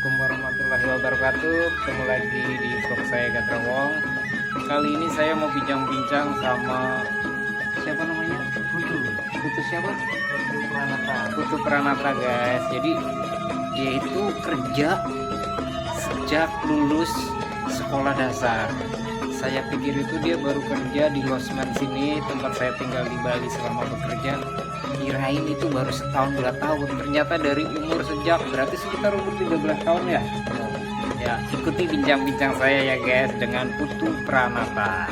Assalamualaikum warahmatullahi wabarakatuh. Ketemu lagi di vlog saya Gatrawong. Kali ini saya mau bincang-bincang sama siapa namanya? Putu. Putu siapa? Putu Pranata. Putu Pranata guys. Jadi dia itu kerja sejak lulus sekolah dasar. Saya pikir itu dia baru kerja di losmen sini, tempat saya tinggal di Bali selama bekerja. Kirain itu baru setahun 2 tahun, ternyata dari umur sejak berarti sekitar umur 13 tahun ya. Ya, ikuti bincang-bincang saya ya guys dengan Putu Pranata.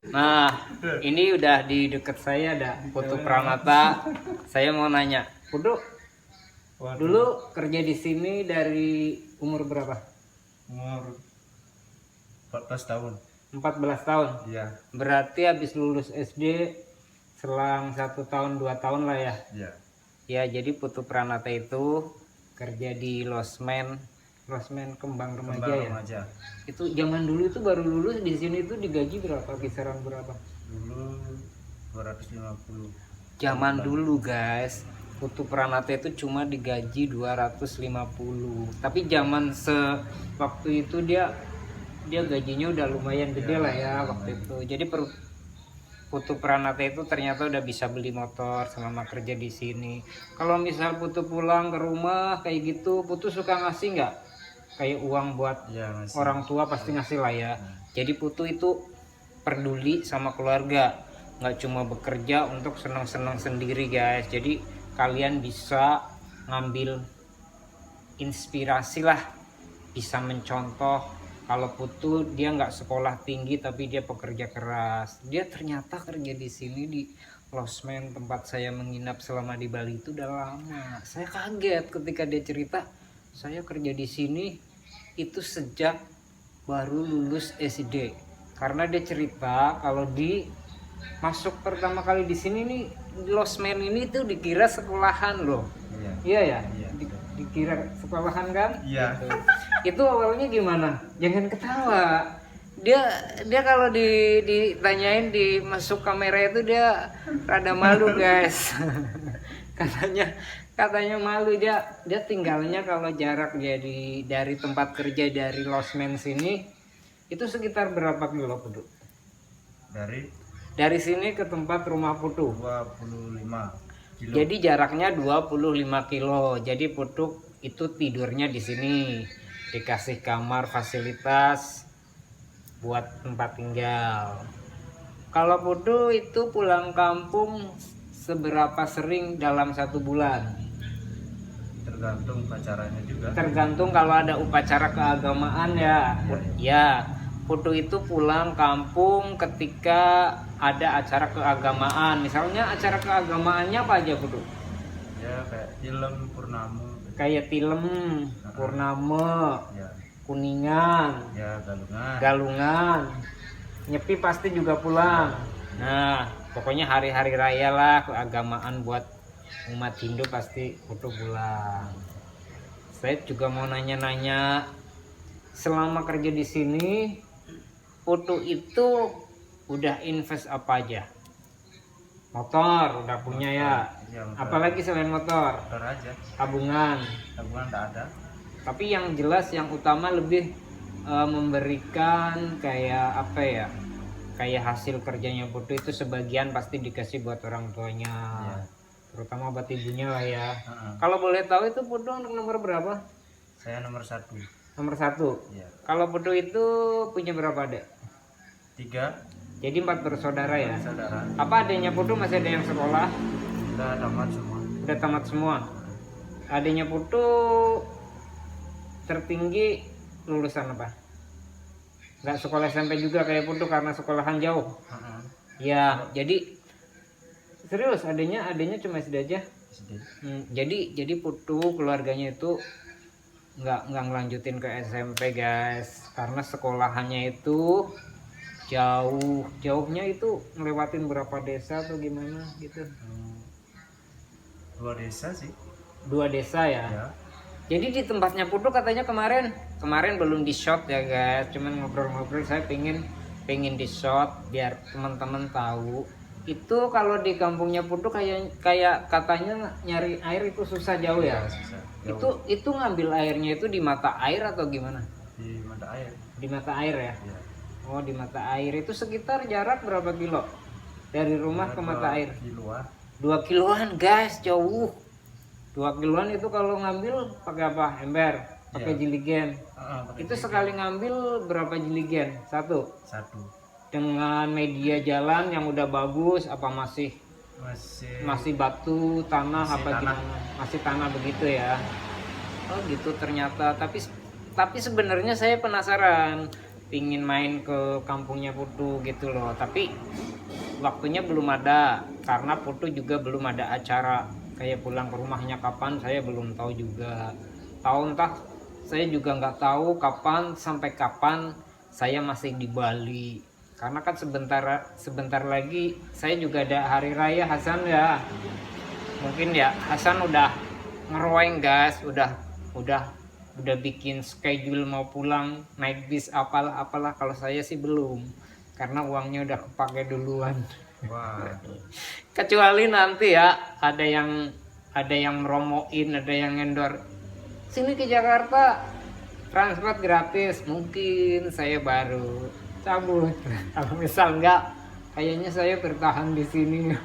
Nah, ini udah di dekat saya ada Putu Pranata. Saya mau nanya, Putu, dulu kerja di sini dari umur berapa? Umur 14 tahun. 14 tahun. Iya. Berarti habis lulus SD selang 1 tahun 2 tahun lah ya. Iya. Ya, jadi Putu Pranata itu kerja di losmen Kembang Remaja ya. Remaja. Itu zaman dulu itu baru lulus di sini itu digaji berapa? Kisaran berapa? Dulu 250. Zaman dulu guys, Putu Pranata itu cuma digaji 250. Tapi zaman waktu itu dia gajinya udah lumayan gede lah ya waktu itu. Jadi Putu Pranata itu ternyata udah bisa beli motor selama kerja di sini. Kalau misal Putu pulang ke rumah kayak gitu, Putu suka ngasih nggak? Kayak uang buat orang tua pasti ngasih lah ya. Jadi Putu itu peduli sama keluarga, nggak cuma bekerja untuk senang-senang sendiri guys. Jadi kalian bisa ngambil inspirasi lah, bisa mencontoh. Kalau Putu dia nggak sekolah tinggi tapi dia pekerja keras. Dia ternyata kerja di sini di losmen tempat saya menginap selama di Bali itu udah lama. Saya kaget ketika dia cerita, saya kerja di sini itu sejak baru lulus SD. Karena dia cerita kalau masuk pertama kali di sini nih losmen ini tuh dikira sekolahan loh. Iya ya? Iya. Dikira sekolahan kan? Iya. Gitu. Itu awalnya gimana? Jangan ketawa. Dia kalau ditanyain di masuk kamera itu dia rada malu guys. katanya malu. Dia tinggalnya kalau jarak jadi dari tempat kerja dari losmen sini itu sekitar berapa kilo Putu? Dari sini ke tempat rumah Putu 25 kilo. jadi jaraknya 25 kilo. Jadi Putu itu tidurnya di sini, dikasih kamar fasilitas buat tempat tinggal. Kalau Putu itu pulang kampung seberapa sering dalam 1 bulan? Tergantung acaranya juga. Tergantung kalau ada upacara keagamaan ya. Ya, Putu itu pulang kampung ketika ada acara keagamaan. Misalnya acara keagamaannya apa aja Putu? Ya kayak film purnama. Kayak film purnama, Ya. kuningan, Ya galungan. galungan, nyepi pasti juga pulang. Nah, pokoknya hari-hari raya lah keagamaan buat umat Hindu pasti Putu pulang. Saya juga mau nanya-nanya, selama kerja di sini Putu itu udah invest apa aja? Motor udah punya ya. Ya, Apalagi selain motor? motor aja. Tabungan. Tabungan tak ada. Tapi yang jelas yang utama lebih memberikan kayak apa ya, kayak hasil kerjanya Putu itu sebagian pasti dikasih buat orang tuanya, terutama buat ibunya lah ya. Kalau boleh tahu itu Putu nomor berapa? Saya nomor 1. Nomor 1. Ya. Kalau Putu itu punya berapa adik? 3 Jadi 4 bersaudara ya. saudara. Apa adiknya Putu masih ada yang sekolah? Udah tamat semua. Udah tamat semua. Adiknya Putu tertinggi lulusan apa? Nggak sekolah SMP juga kayak Putu karena sekolahan jauh. Ya, jadi serius adanya cuma SD aja. SD. Jadi Putu keluarganya itu nggak ngelanjutin ke SMP guys, karena sekolahannya itu jauhnya itu ngelewatin berapa desa atau gimana gitu. 2 desa sih. 2 desa ya. Ya. Jadi di tempatnya Putu katanya kemarin belum di shot ya guys, cuman ngobrol-ngobrol. Saya pengen di shot biar teman-teman tahu. Itu kalau di kampungnya Putu kayak katanya nyari air itu susah jauh ya. Susah. Jauh. Itu ngambil airnya itu di mata air atau gimana? Di mata air. Di mata air ya. Ya. Oh, di mata air itu sekitar jarak berapa kilo dari rumah ke mata air? Kiloan. 2 kiloan guys, jauh. 2 kiloan itu kalau ngambil pakai apa? Ember, pakai Iya. jiligen. Pakai Itu jiligen. sekali ngambil berapa jiligen? Satu. 1. Dengan media jalan yang udah bagus apa masih Masih batu, tanah Masih apa tanah. gimana? Masih tanah begitu ya. Oh gitu ternyata. Tapi sebenarnya saya penasaran, pingin main ke kampungnya Putu gitu loh. Tapi waktunya belum ada karena Putu juga belum ada acara. Kayak pulang ke rumahnya kapan saya belum tahu juga. Entah saya juga nggak tahu kapan sampai kapan saya masih di Bali. Karena kan sebentar lagi saya juga ada hari raya Hasan ya. Mungkin ya Hasan udah ngeroeng guys, udah bikin schedule mau pulang naik bis apalah. Kalau saya sih belum, karena uangnya udah kepake duluan. wah. Kecuali nanti ya ada yang meromoin, ada yang endor sini ke Jakarta transport gratis, mungkin saya baru cabut. Kalau misal enggak, kayaknya saya bertahan di sini.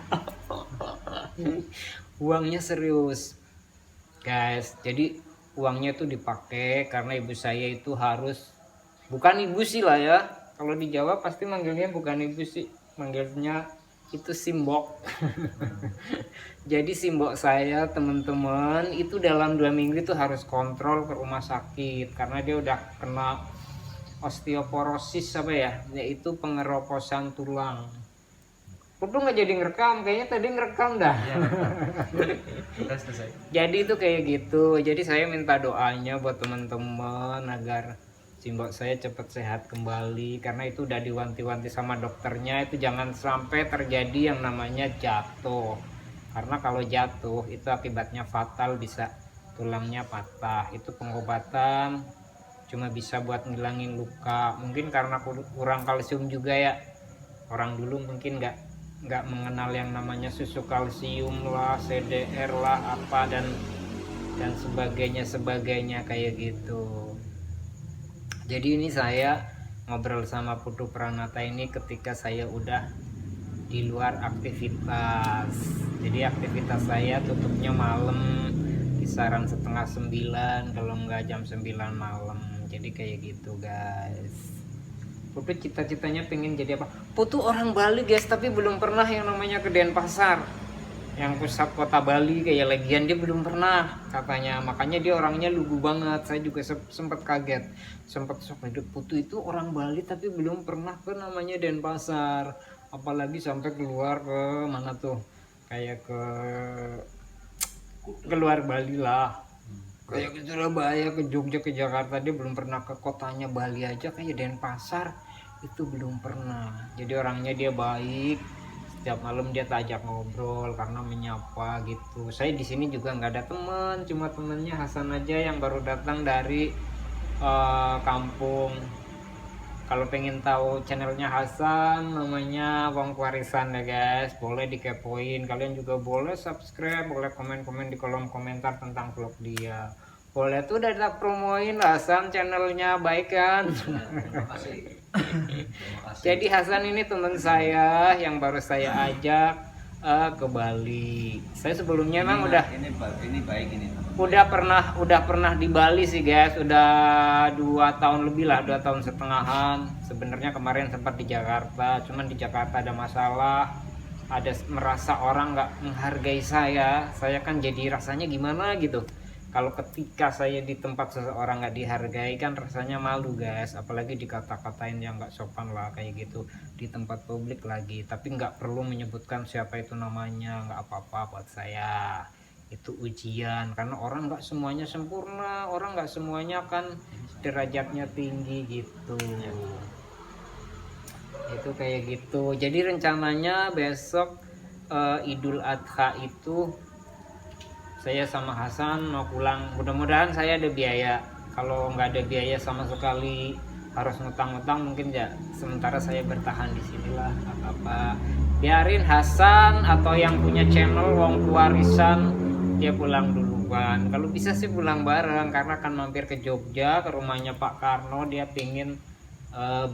Uangnya serius guys, jadi uangnya tuh dipakai karena ibu saya itu harus, bukan ibu sih lah ya, kalau di Jawa pasti manggilnya bukan ibu sih, manggilnya itu simbok. Jadi simbok saya teman-teman itu dalam 2 minggu itu harus kontrol ke rumah sakit karena dia udah kena osteoporosis apa ya, yaitu pengeroposan tulang. Putu nggak jadi ngerekam, kayaknya tadi ngerekam dah. Iya. Udah selesai. Jadi itu kayak gitu. Jadi saya minta doanya buat teman-teman agar simbok saya cepat sehat kembali, karena itu udah diwanti-wanti sama dokternya itu jangan sampai terjadi yang namanya jatuh. Karena kalau jatuh itu akibatnya fatal, bisa tulangnya patah. Itu pengobatan cuma bisa buat ngilangin luka. Mungkin karena kurang kalsium juga ya. Orang dulu mungkin nggak mengenal yang namanya susu kalsium lah, CDR lah apa dan sebagainya kayak gitu. Jadi ini saya ngobrol sama Putu Pranata ini ketika saya udah di luar aktivitas. Jadi aktivitas saya tutupnya malam, kisaran 8:30 kalau nggak jam 9 malam. Jadi kayak gitu guys. Putu cita-citanya pengen jadi apa? Putu orang Bali guys, tapi belum pernah yang namanya ke Denpasar, yang pusat kota Bali kayak Legian, dia belum pernah katanya. Makanya dia orangnya lugu banget. Saya juga sempat kaget, sempat Putu itu orang Bali tapi belum pernah ke namanya Denpasar, apalagi sampai keluar ke mana tuh, kayak ke luar Bali lah, kayak ke Surabaya, ke Jogja, ke Jakarta. Dia belum pernah ke kotanya Bali aja kayak Denpasar itu belum pernah. Jadi orangnya dia baik, setiap malam dia tajak ngobrol karena menyapa gitu. Saya di sini juga nggak ada teman, cuma temennya Hasan aja yang baru datang dari kampung. Kalau pengen tahu channelnya Hasan, namanya Wong Warisan ya guys, boleh dikepoin. Kalian juga boleh subscribe, boleh komen-komen di kolom komentar tentang vlog dia. Boleh tuh udah tak promoin Hasan channelnya, baik kan? Terima kasih. Jadi Hasan ini teman saya yang baru saya ajak ke Bali. Saya sebelumnya emang ini baik ini. udah pernah di Bali sih guys, udah 2 tahun lebih lah, 2 tahun setengahan. Sebenarnya kemarin sempat di Jakarta, cuman di Jakarta ada masalah, ada merasa orang nggak menghargai saya kan jadi rasanya gimana gitu. Kalau ketika saya di tempat seseorang nggak dihargai kan rasanya malu guys, apalagi dikata-katain yang nggak sopan lah kayak gitu di tempat publik lagi. Tapi nggak perlu menyebutkan siapa itu namanya, nggak apa-apa buat saya. Itu ujian karena orang nggak semuanya sempurna, orang nggak semuanya kan derajatnya tinggi gitu. Itu kayak gitu. Jadi rencananya besok Idul Adha itu saya sama Hasan mau pulang. Mudah-mudahan saya ada biaya. Kalau nggak ada biaya sama sekali harus ngutang-ngutang mungkin ya sementara saya bertahan di sinilah apa biarin Hasan atau yang punya channel wong warisan dia pulang duluan. Kalau bisa sih pulang bareng karena kan mampir ke Jogja ke rumahnya Pak Karno, dia pingin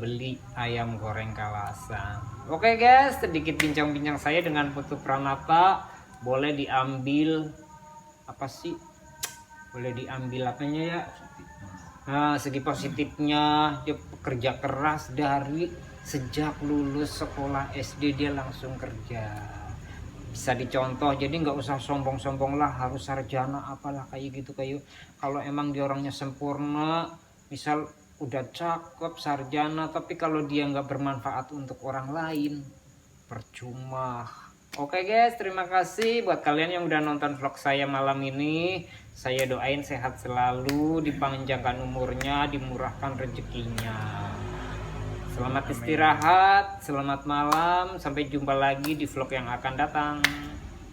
beli ayam goreng Kalasan. Oke guys, sedikit bincang-bincang saya dengan Putu Pranata. Boleh diambil apa sih, boleh diambil apanya ya, nah segi positifnya dia pekerja keras dari sejak lulus sekolah SD dia langsung kerja, bisa dicontoh. Jadi nggak usah sombong-sombong lah harus sarjana apalah kayak gitu. Kayak kalau emang dia orangnya sempurna, misal udah cakep sarjana tapi kalau dia nggak bermanfaat untuk orang lain percuma. Oke guys, terima kasih buat kalian yang udah nonton vlog saya malam ini. Saya doain sehat selalu, dipanjangkan umurnya, dimurahkan rezekinya. Selamat istirahat, selamat malam, sampai jumpa lagi di vlog yang akan datang.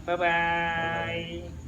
Bye bye.